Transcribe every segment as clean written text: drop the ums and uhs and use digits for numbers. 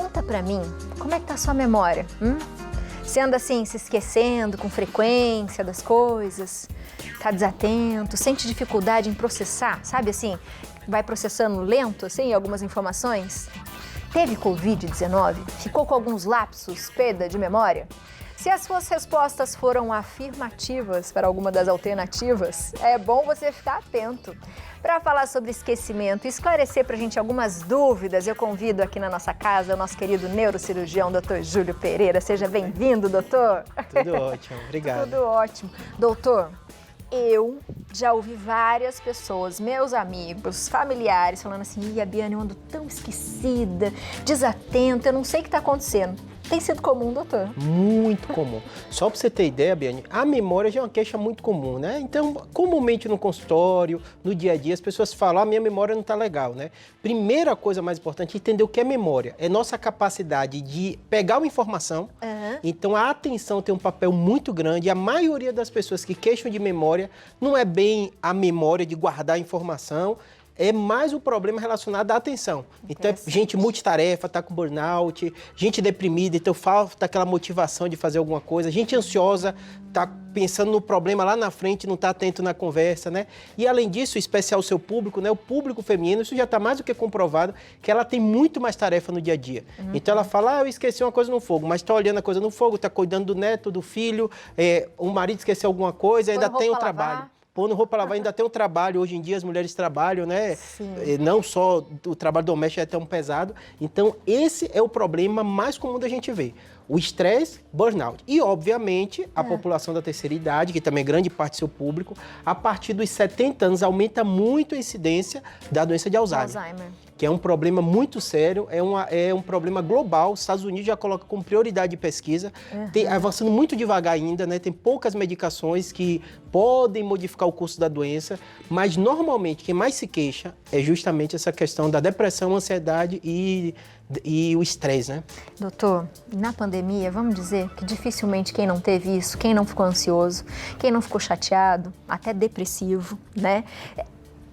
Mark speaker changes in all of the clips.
Speaker 1: Conta pra mim, como é que tá a sua memória? Você anda assim, se esquecendo com frequência das coisas? Tá desatento? Sente dificuldade em processar? Sabe assim, vai processando lento assim algumas informações? Teve Covid-19? Ficou com alguns lapsos, perda de memória? Se as suas respostas foram afirmativas para alguma das alternativas, é bom você ficar atento. Para falar sobre esquecimento e esclarecer para a gente algumas dúvidas, eu convido aqui na nossa casa o nosso querido neurocirurgião, Dr. Júlio Pereira. Seja bem-vindo, doutor.
Speaker 2: Tudo ótimo, obrigado.
Speaker 1: Tudo ótimo. Doutor, eu já ouvi várias pessoas, meus amigos, familiares, falando assim: a Biane, eu ando tão esquecida, desatenta, eu não sei o que está acontecendo. Tem sido comum, doutor?
Speaker 2: Muito comum. Só para você ter ideia, Biane, a memória já é uma queixa muito comum, né? Então, comumente no consultório, no dia a dia, as pessoas falam: minha memória não está legal, né? Primeira coisa mais importante é entender o que é memória. É nossa capacidade de pegar uma informação. Então, a atenção tem um papel muito grande. A maioria das pessoas que queixam de memória não é bem a memória de guardar a informação, é mais o problema relacionado à atenção. Então, é gente multitarefa, tá com burnout, gente deprimida, então falta aquela motivação de fazer alguma coisa, gente ansiosa, tá pensando no problema lá na frente, não tá atento na conversa, né? E além disso, em especial o seu público, né? O público feminino, isso já tá mais do que comprovado, que ela tem muito mais tarefa no dia a dia. Então ela fala: eu esqueci uma coisa no fogo, mas tá olhando a coisa no fogo, tá cuidando do neto, do filho, o marido esqueceu alguma coisa, ainda tem o trabalho. Pondo roupa lavar, ainda tem um trabalho. Hoje em dia as mulheres trabalham, né?
Speaker 1: Sim.
Speaker 2: Não só o trabalho doméstico é tão pesado. Então, esse é o problema mais comum da gente ver. O estresse, burnout. E, obviamente, a população da terceira idade, que também é grande parte do seu público, a partir dos 70 anos aumenta muito a incidência da doença de Alzheimer. Que é um problema muito sério, é um problema global. Os Estados Unidos já coloca como prioridade de pesquisa, avançando muito devagar ainda, né? Tem poucas medicações que podem modificar o curso da doença, mas normalmente quem mais se queixa é justamente essa questão da depressão, ansiedade e o estresse, né?
Speaker 1: Doutor, na pandemia, vamos dizer que dificilmente quem não teve isso, quem não ficou ansioso, quem não ficou chateado, até depressivo, né?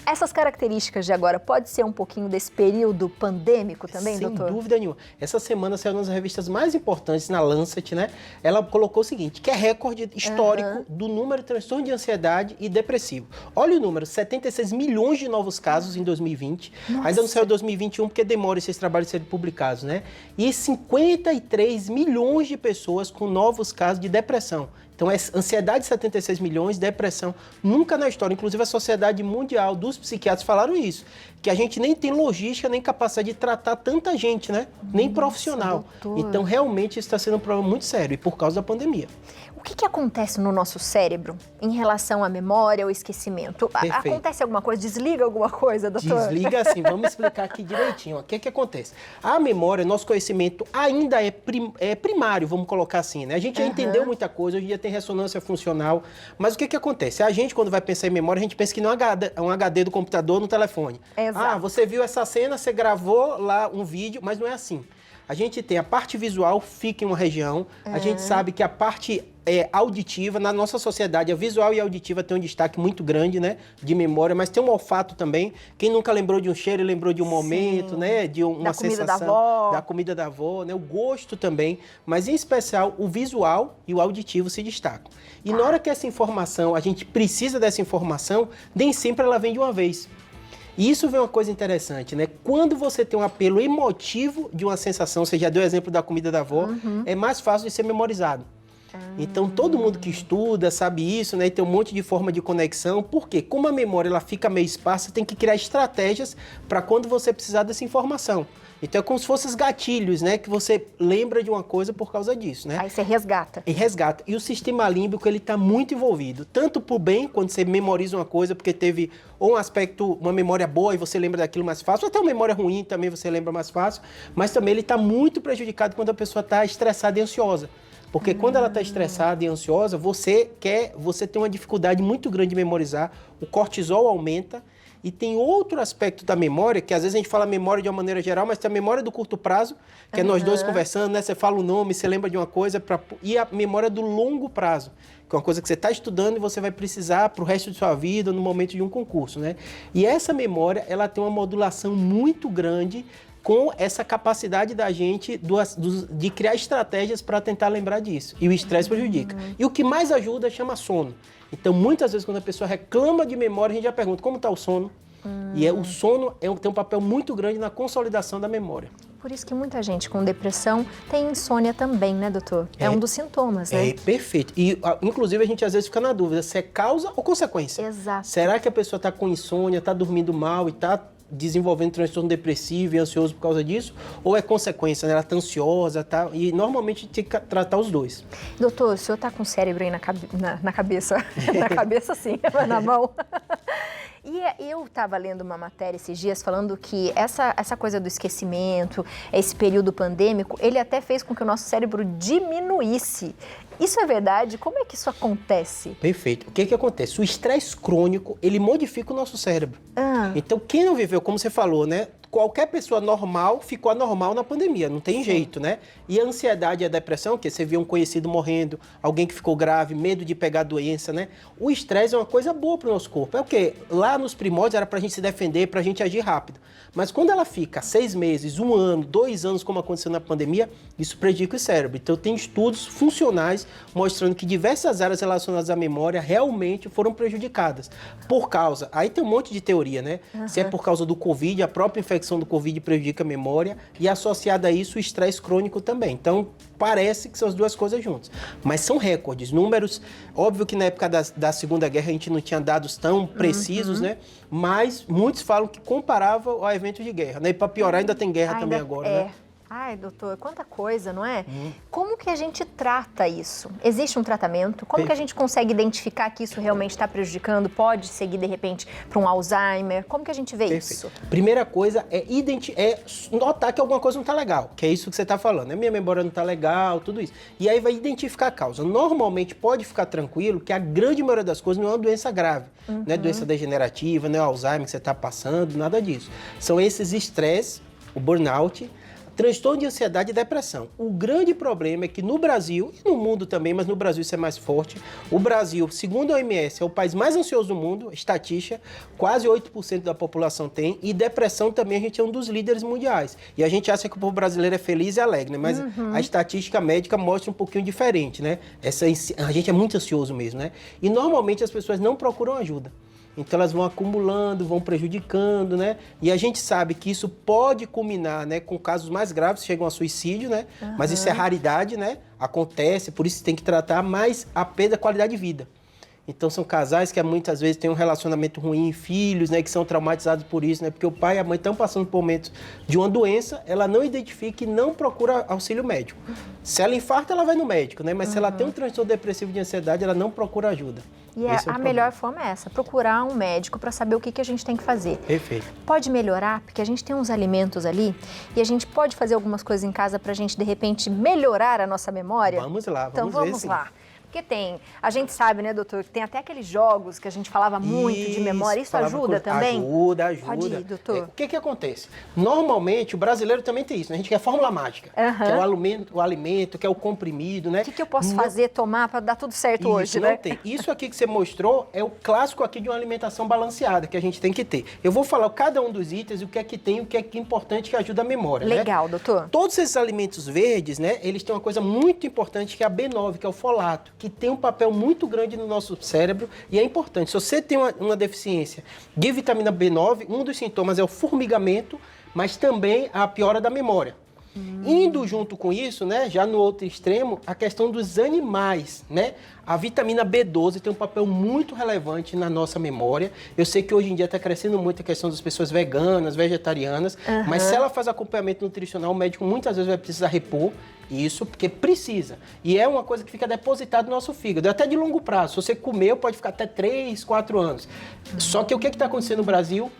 Speaker 1: Essas características de agora, pode ser um pouquinho desse período pandêmico também, doutor?
Speaker 2: Sem dúvida nenhuma. Essa semana saiu uma das revistas mais importantes, na Lancet, né? Ela colocou o seguinte, que é recorde histórico do número de transtorno de ansiedade e depressivo. Olha o número, 76 milhões de novos casos em 2020.
Speaker 1: Nossa.
Speaker 2: Ainda não saiu 2021, porque demora esses trabalhos serem publicados, né? E 53 milhões de pessoas com novos casos de depressão. Então, é ansiedade 76 milhões, depressão, nunca na história. Inclusive, a Sociedade Mundial dos Psiquiatras falaram isso, que a gente nem tem logística, nem capacidade de tratar tanta gente, né? Nem profissional.
Speaker 1: Doutor.
Speaker 2: Então, realmente, isso está sendo um problema muito sério, e por causa da pandemia.
Speaker 1: O que acontece no nosso cérebro em relação à memória ou esquecimento? Acontece alguma coisa? Desliga alguma coisa, doutor?
Speaker 2: Desliga sim, vamos explicar aqui direitinho. O que acontece? A memória, nosso conhecimento ainda é primário, vamos colocar assim, né? A gente já entendeu muita coisa, hoje em dia tem ressonância funcional, mas o que acontece? A gente, quando vai pensar em memória, a gente pensa que não é um HD do computador no telefone.
Speaker 1: Exato.
Speaker 2: Você viu essa cena, você gravou lá um vídeo, mas não é assim. A gente tem a parte visual, fica em uma região, a gente sabe que a parte auditiva, na nossa sociedade, a visual e a auditiva tem um destaque muito grande, né, de memória, mas tem um olfato também. Quem nunca lembrou de um cheiro, lembrou de um momento, né, de uma sensação.
Speaker 1: Da comida da avó.
Speaker 2: Da comida da avó, né, o gosto também, mas em especial o visual e o auditivo se destacam. E na hora que essa informação, a gente precisa dessa informação, nem sempre ela vem de uma vez. E isso vem uma coisa interessante, né? Quando você tem um apelo emotivo de uma sensação, você já deu o exemplo da comida da avó, é mais fácil de ser memorizado. Então, todo mundo que estuda sabe isso, né? E tem um monte de forma de conexão. Por quê? Como a memória ela fica meio esparsa, tem que criar estratégias para quando você precisar dessa informação. Então, é como se fossem os gatilhos, né? Que você lembra de uma coisa por causa disso, né?
Speaker 1: Aí você resgata.
Speaker 2: E resgata. E o sistema límbico, ele está muito envolvido. Tanto por bem, quando você memoriza uma coisa, porque teve ou um aspecto, uma memória boa e você lembra daquilo mais fácil, ou até uma memória ruim também você lembra mais fácil. Mas também ele está muito prejudicado quando a pessoa está estressada e ansiosa. Porque quando ela está estressada e ansiosa, você tem uma dificuldade muito grande de memorizar, o cortisol aumenta. E tem outro aspecto da memória, que às vezes a gente fala memória de uma maneira geral, mas tem a memória do curto prazo, que é nós dois conversando, né? Você fala o nome, você lembra de uma coisa, e a memória do longo prazo, que é uma coisa que você está estudando e você vai precisar para o resto de sua vida, no momento de um concurso, né? E essa memória, ela tem uma modulação muito grande com essa capacidade da gente de criar estratégias para tentar lembrar disso. E o estresse prejudica. E o que mais ajuda chama sono. Então, muitas vezes, quando a pessoa reclama de memória, a gente já pergunta como está o sono. E o sono tem um papel muito grande na consolidação da memória.
Speaker 1: Por isso que muita gente com depressão tem insônia também, né, doutor? É um dos sintomas, né?
Speaker 2: É, perfeito. E, inclusive, a gente às vezes fica na dúvida se é causa ou consequência.
Speaker 1: Exato.
Speaker 2: Será que a pessoa está com insônia, está dormindo mal e está desenvolvendo transtorno depressivo e ansioso por causa disso? Ou é consequência, né? Ela está ansiosa, tá? E normalmente tem que tratar os dois.
Speaker 1: Doutor, o senhor está com o cérebro aí na cabeça? Na cabeça sim, mas na mão. E eu estava lendo uma matéria esses dias falando que essa coisa do esquecimento, esse período pandêmico, ele até fez com que o nosso cérebro diminuísse. Isso é verdade? Como é que isso acontece?
Speaker 2: Perfeito. O que acontece? O estresse crônico, ele modifica o nosso cérebro. Então, quem não viveu, como você falou, né? Qualquer pessoa normal ficou anormal na pandemia, não tem jeito, né? E a ansiedade e a depressão, que você viu um conhecido morrendo, alguém que ficou grave, medo de pegar doença, né? O estresse é uma coisa boa para o nosso corpo. É o quê? Lá nos primórdios era para a gente se defender, para a gente agir rápido. Mas quando ela fica 6 meses, 1 ano, 2 anos, como aconteceu na pandemia, isso prejudica o cérebro. Então, tem estudos funcionais mostrando que diversas áreas relacionadas à memória realmente foram prejudicadas. Por causa... Aí tem um monte de teoria, né? Se é por causa do Covid, a própria infecção do Covid prejudica a memória e associado a isso o estresse crônico também. Então, parece que são as duas coisas juntas. Mas são recordes, números... Óbvio que na época da Segunda Guerra a gente não tinha dados tão precisos, né? Mas muitos falam que comparava ao evento de guerra, né? E para piorar ainda tem guerra também agora, né?
Speaker 1: Ai, doutor, quanta coisa, não é? Como que a gente trata isso? Existe um tratamento? Como que a gente consegue identificar que isso realmente está prejudicando? Pode seguir, de repente, para um Alzheimer? Como que a gente vê isso?
Speaker 2: Primeira coisa é notar que alguma coisa não está legal, que é isso que você está falando, né? Minha memória não está legal, tudo isso. E aí vai identificar a causa. Normalmente pode ficar tranquilo que a grande maioria das coisas não é uma doença grave, não é doença degenerativa, não é Alzheimer que você está passando, nada disso. São esses estresses, o burnout, transtorno de ansiedade e depressão. O grande problema é que no Brasil, e no mundo também, mas no Brasil isso é mais forte, o Brasil, segundo a OMS, é o país mais ansioso do mundo, estatística, quase 8% da população tem, e depressão também a gente é um dos líderes mundiais. E a gente acha que o povo brasileiro é feliz e alegre, né? Mas a estatística médica mostra um pouquinho diferente, né? A gente é muito ansioso mesmo, né? E normalmente as pessoas não procuram ajuda. Então elas vão acumulando, vão prejudicando, né? E a gente sabe que isso pode culminar, né, com casos mais graves, chegam a suicídio, né? Mas isso é raridade, né? Acontece, por isso tem que tratar, mas a perda da qualidade de vida. Então são casais que muitas vezes têm um relacionamento ruim, filhos, né, que são traumatizados por isso, né? Porque o pai e a mãe estão passando por momentos de uma doença, ela não identifica e não procura auxílio médico. Se ela infarta, ela vai no médico, né? Mas se ela tem um transtorno depressivo de ansiedade, ela não procura ajuda.
Speaker 1: E a melhor forma é essa, procurar um médico para saber o que a gente tem que fazer.
Speaker 2: Perfeito.
Speaker 1: Pode melhorar, porque a gente tem uns alimentos ali e a gente pode fazer algumas coisas em casa para a gente, de repente, melhorar a nossa memória?
Speaker 2: Vamos lá,
Speaker 1: então, vamos lá. Porque a gente sabe, né, doutor, que tem até aqueles jogos que a gente falava muito de memória. Isso ajuda também?
Speaker 2: Ajuda.
Speaker 1: Pode ir, doutor.
Speaker 2: O que acontece? Normalmente, o brasileiro também tem isso, né? A gente quer fórmula mágica, que é o alimento, que é o comprimido, né?
Speaker 1: O que eu posso fazer, tomar, para dar tudo certo hoje,
Speaker 2: né?
Speaker 1: Não
Speaker 2: tem. Isso aqui que você mostrou é o clássico aqui de uma alimentação balanceada, que a gente tem que ter. Eu vou falar cada um dos itens, o que é que tem, o que é importante que ajuda a memória,
Speaker 1: Legal,
Speaker 2: né?
Speaker 1: doutor.
Speaker 2: Todos esses alimentos verdes, né? Eles têm uma coisa muito importante, que é a B9, que é o folato, que tem um papel muito grande no nosso cérebro e é importante. Se você tem uma deficiência de vitamina B9, um dos sintomas é o formigamento, mas também a piora da memória. Indo junto com isso, né, já no outro extremo, a questão dos animais, né? A vitamina B12 tem um papel muito relevante na nossa memória. Eu sei que hoje em dia está crescendo muito a questão das pessoas veganas, vegetarianas, mas se ela faz acompanhamento nutricional, o médico muitas vezes vai precisar repor isso, porque precisa. E é uma coisa que fica depositada no nosso fígado, até de longo prazo. Se você comer, pode ficar até 3, 4 anos. Só que o que está acontecendo no Brasil?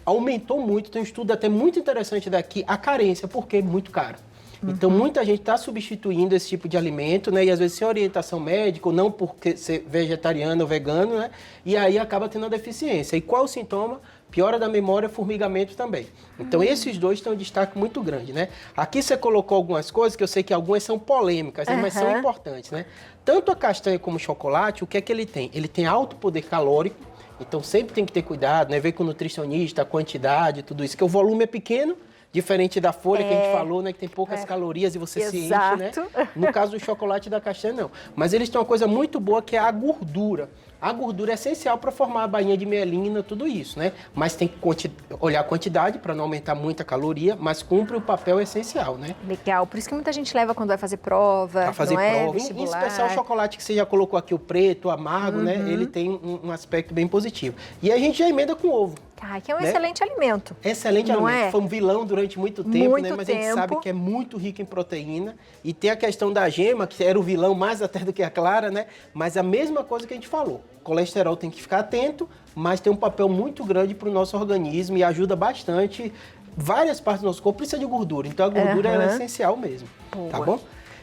Speaker 2: Aumentou muito, tem um estudo até muito interessante daqui, a carência, porque é muito caro. Então, muita gente está substituindo esse tipo de alimento, né? E às vezes sem orientação médica, ou não por ser vegetariano ou vegano, né? E aí acaba tendo uma deficiência. E qual o sintoma? Piora da memória, formigamento também. Então, esses dois têm um destaque muito grande, né? Aqui você colocou algumas coisas que eu sei que algumas são polêmicas, né? Mas são importantes, né? Tanto a castanha como o chocolate, o que é que ele tem? Ele tem alto poder calórico, então sempre tem que ter cuidado, né? Ver com o nutricionista, a quantidade, tudo isso, que o volume é pequeno, Diferente da folha que a gente falou, né? Que tem poucas calorias e você se enche, né? No caso do chocolate da castanha, não. Mas eles têm uma coisa muito boa que é a gordura. A gordura é essencial para formar a bainha de mielina, tudo isso, né? Mas tem que olhar a quantidade para não aumentar muita caloria, mas cumpre o papel essencial, né?
Speaker 1: Legal, por isso que muita gente leva quando vai fazer prova,
Speaker 2: para fazer
Speaker 1: não é?
Speaker 2: prova. Em especial o chocolate que você já colocou aqui, o preto, o amargo, né? Ele tem um aspecto bem positivo. E a gente já emenda com ovo.
Speaker 1: Ah, que é um excelente alimento.
Speaker 2: Excelente
Speaker 1: não
Speaker 2: alimento.
Speaker 1: É?
Speaker 2: Foi um vilão durante muito tempo,
Speaker 1: Muito
Speaker 2: né? Mas
Speaker 1: tempo.
Speaker 2: a gente sabe que é muito rico em proteína. E tem a questão da gema, que era o vilão mais até do que a clara, né? Mas a mesma coisa que a gente falou. Colesterol tem que ficar atento, mas tem um papel muito grande para o nosso organismo e ajuda bastante. Várias partes do nosso corpo precisa de gordura. Então a gordura ela é essencial mesmo.
Speaker 1: Boa.
Speaker 2: Tá bom?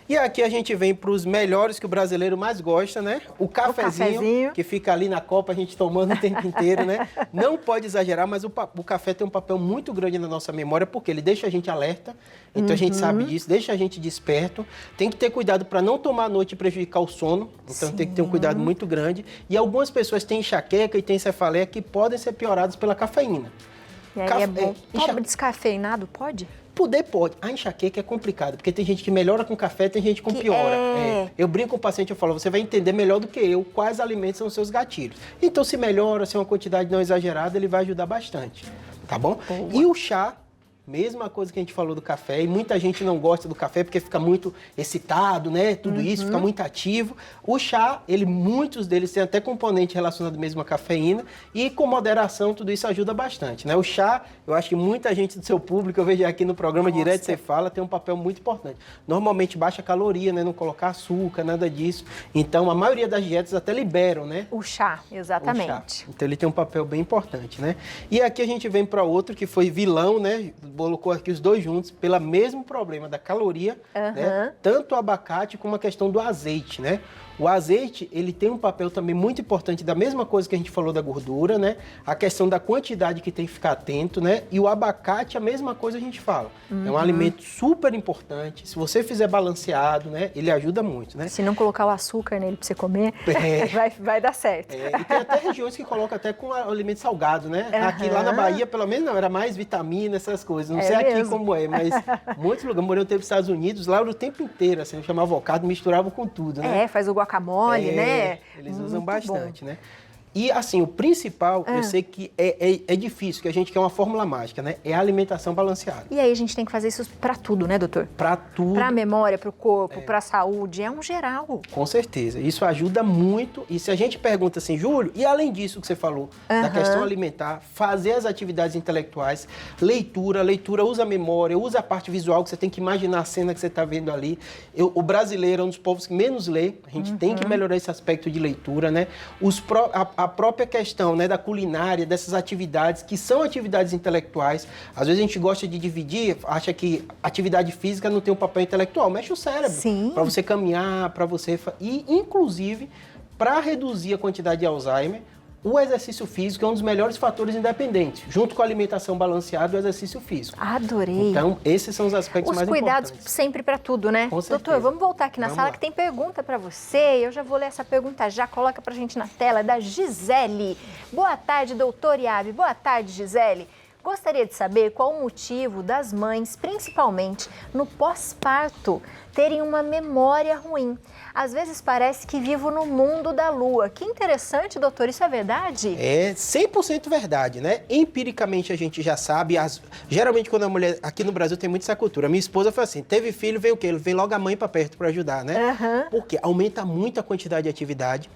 Speaker 2: E aqui a gente vem para os melhores que o brasileiro mais gosta, né? O cafezinho, que fica ali na copa, a gente tomando o tempo inteiro, né? Não pode exagerar, mas o café tem um papel muito grande na nossa memória, porque ele deixa a gente alerta, então a gente sabe disso, deixa a gente desperto. Tem que ter cuidado para não tomar à noite e prejudicar o sono, então tem que ter um cuidado muito grande. E algumas pessoas têm enxaqueca e têm cefaleia que podem ser pioradas pela cafeína.
Speaker 1: E aí é bom. Toma descafeinado, pode?
Speaker 2: Poder pode. A enxaqueca é complicado, porque tem gente que melhora com café, tem gente que piora. Eu brinco com o paciente, eu falo, você vai entender melhor do que eu quais alimentos são os seus gatilhos. Então, se melhora, se é uma quantidade não exagerada, ele vai ajudar bastante, tá bom?
Speaker 1: Boa.
Speaker 2: E o chá, mesma coisa que a gente falou do café, e muita gente não gosta do café porque fica muito excitado, né? Tudo isso, fica muito ativo. O chá, muitos deles têm até componente relacionado mesmo à cafeína, e com moderação tudo isso ajuda bastante, né? O chá, eu acho que muita gente do seu público, eu vejo aqui no programa Direto Você Fala, tem um papel muito importante. Normalmente baixa caloria, né? Não colocar açúcar, nada disso. Então, a maioria das dietas até liberam, né?
Speaker 1: O chá, exatamente.
Speaker 2: O chá. Então, ele tem um papel bem importante, né? E aqui a gente vem para outro que foi vilão, né? Colocou aqui os dois juntos pelo mesmo problema da caloria, né? Tanto o abacate como a questão do azeite, né? O azeite, ele tem um papel também muito importante da mesma coisa que a gente falou da gordura, né? A questão da quantidade que tem que ficar atento, né? E o abacate, a mesma coisa a gente fala. É um alimento super importante. Se você fizer balanceado, né? Ele ajuda muito, né?
Speaker 1: Se não colocar o açúcar nele para você comer, vai dar certo.
Speaker 2: E tem até regiões que colocam até com alimento salgado, né? Aqui lá na Bahia, pelo menos não, era mais vitamina, essas coisas. Não sei aqui como é, mas muitos lugares, morei um tempo nos Estados Unidos, lá o tempo inteiro, assim, eu chamava avocado, misturava com tudo, né?
Speaker 1: Faz o guacamole, né?
Speaker 2: Eles usam bastante, né? E, assim, o principal, eu sei que é difícil, que a gente quer uma fórmula mágica, né? É a alimentação balanceada.
Speaker 1: E aí a gente tem que fazer isso pra tudo, né, doutor?
Speaker 2: Pra tudo.
Speaker 1: Pra memória, pro corpo, pra saúde, é um geral.
Speaker 2: Com certeza. Isso ajuda muito. E se a gente pergunta assim, Júlio, e além disso que você falou, da questão alimentar, fazer as atividades intelectuais, leitura usa a memória, usa a parte visual, que você tem que imaginar a cena que você está vendo ali. O brasileiro é um dos povos que menos lê. A gente tem que melhorar esse aspecto de leitura, né? A própria questão, né, da culinária, dessas atividades, que são atividades intelectuais. Às vezes a gente gosta de dividir, acha que atividade física não tem um papel intelectual. Mexe o cérebro. Para você caminhar, para você... E, inclusive, para reduzir a quantidade de Alzheimer, o exercício físico é um dos melhores fatores independentes, junto com a alimentação balanceada e o exercício físico.
Speaker 1: Adorei.
Speaker 2: Então, esses são os aspectos mais importantes.
Speaker 1: Os cuidados sempre para tudo, né?
Speaker 2: Com certeza.
Speaker 1: Doutor, vamos voltar aqui na sala que tem pergunta para você. Eu já vou ler essa pergunta já, coloca pra gente na tela, é da Gisele. Boa tarde, doutor Iabe. Boa tarde, Gisele. Gostaria de saber qual o motivo das mães, principalmente no pós-parto, terem uma memória ruim. Às vezes parece que vivo no mundo da lua. Que interessante, doutor, isso é verdade?
Speaker 2: É 100% verdade, né? Empiricamente a gente já sabe, geralmente quando a mulher, aqui no Brasil tem muito essa cultura, minha esposa foi assim, teve filho, veio o quê? Vem logo a mãe para perto para ajudar, né? Porque aumenta muito a quantidade de atividade.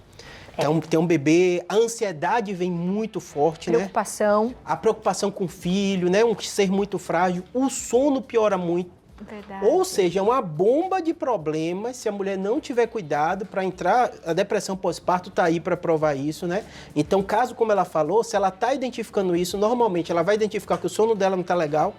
Speaker 2: Então, tem um bebê, a ansiedade vem muito forte,
Speaker 1: preocupação.
Speaker 2: né? A preocupação com o filho, né? Um ser muito frágil. O sono piora muito.
Speaker 1: Verdade.
Speaker 2: Ou seja, é uma bomba de problemas se a mulher não tiver cuidado para entrar. A depressão pós-parto está aí para provar isso, né? Então, caso como ela falou, se ela está identificando isso, normalmente ela vai identificar que o sono dela não está legal,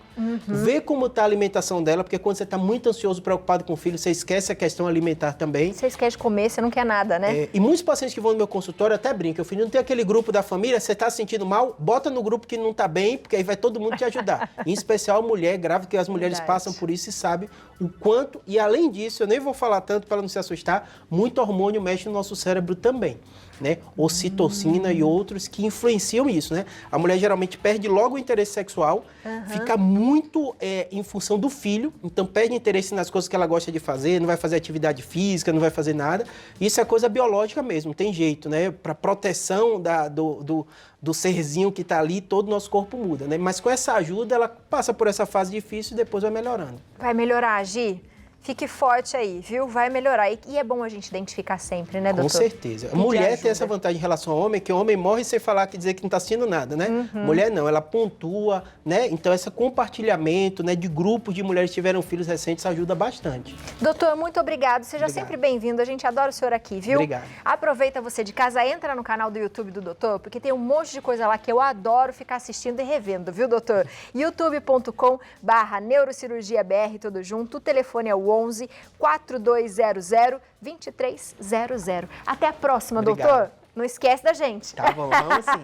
Speaker 2: ver como está a alimentação dela, porque quando você está muito ansioso, preocupado com o filho, você esquece a questão alimentar também.
Speaker 1: Você esquece de comer, você não quer nada, né?
Speaker 2: E muitos pacientes que vão no meu consultório até brincam, filho, não tem aquele grupo da família, você está se sentindo mal, bota no grupo que não está bem, porque aí vai todo mundo te ajudar. Em especial a mulher grávida, que as mulheres passam por isso e se sabe o quanto, e além disso, eu nem vou falar tanto para não se assustar, muito hormônio mexe no nosso cérebro também, né? Ocitocina e outros que influenciam isso, né? A mulher geralmente perde logo o interesse sexual, fica muito em função do filho, então perde interesse nas coisas que ela gosta de fazer, não vai fazer atividade física, não vai fazer nada. Isso é coisa biológica mesmo, tem jeito, né? Para proteção do serzinho que está ali, todo o nosso corpo muda, né? Mas com essa ajuda, ela passa por essa fase difícil e depois vai melhorando.
Speaker 1: Vai melhorar, Gi? Fique forte aí, viu? Vai melhorar. E é bom a gente identificar sempre, né, doutor?
Speaker 2: Com certeza. A mulher tem essa vantagem em relação ao homem, que o homem morre sem falar, que dizer que não está sentindo nada, né? Mulher não, ela pontua, né? Então, esse compartilhamento, né, de grupos de mulheres que tiveram filhos recentes ajuda bastante.
Speaker 1: Doutor, muito obrigado. Seja sempre bem-vindo. A gente adora o senhor aqui, viu?
Speaker 2: Obrigado.
Speaker 1: Aproveita você de casa, entra no canal do YouTube do doutor, porque tem um monte de coisa lá que eu adoro ficar assistindo e revendo, viu, doutor? youtube.com/neurocirurgiabr, tudo junto. O telefone é o 11 4200 2300. Até a próxima,
Speaker 2: Obrigado.
Speaker 1: doutor. Não esquece da gente.
Speaker 2: Tá bom, vamos sim.